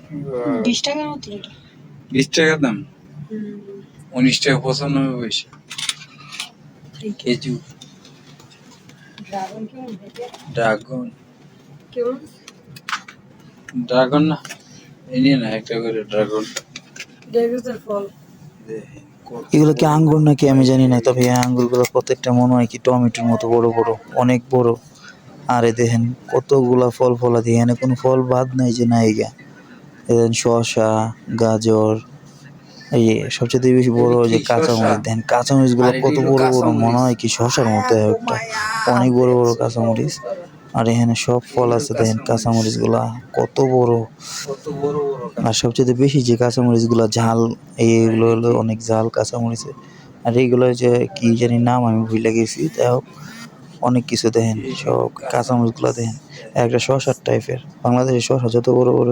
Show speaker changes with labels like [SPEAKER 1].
[SPEAKER 1] 20 টাকার মতো এটা।
[SPEAKER 2] 20 টাকা দাম, 19 টাকা 95 পয়সা। খেজুর, ড্রাগন
[SPEAKER 1] কেমন?
[SPEAKER 2] ড্রাগন না, এই নিয়ে না একটা করে ড্রাগন।
[SPEAKER 1] ফল।
[SPEAKER 3] এগুলো কি আঙ্গুর নাকি আমি জানি না, তবে এই আঙ্গুরগুলো প্রত্যেকটা মনে হয় কি টমেটোর মতো বড় বড়, অনেক বড়। আর এ দেখেন কতগুলা ফল ফলাদি, এখানে কোনো ফল বাদ নাই যে নাই গা। দেখেন শসা, গাজর, এই সবচেয়ে বেশি বড় ওই যে কাঁচামরিচ, দেখেন কাঁচামরিচ গুলো কত বড় বড়, মনে হয় কি শসার মতো একটা, অনেক বড় বড় কাঁচামরিচ। আর এখানে সব ফল আছে, দেখেন কাঁচামরিচ গুলা কত বড়। আর সবচেয়ে বেশি যে কাঁচামরিচ গুলা ঝাল, এইগুলো হলো অনেক ঝাল কাঁচামরিচে। আর এইগুলো যে কি জানি নাম আমি ভুলে গেছি, তাই হোক অনেক কিছু। দেখেন সব কাঁচামরিচ গুলা দেখেন একটা শসার টাইপের, বাংলাদেশের শসা যত বড় বড়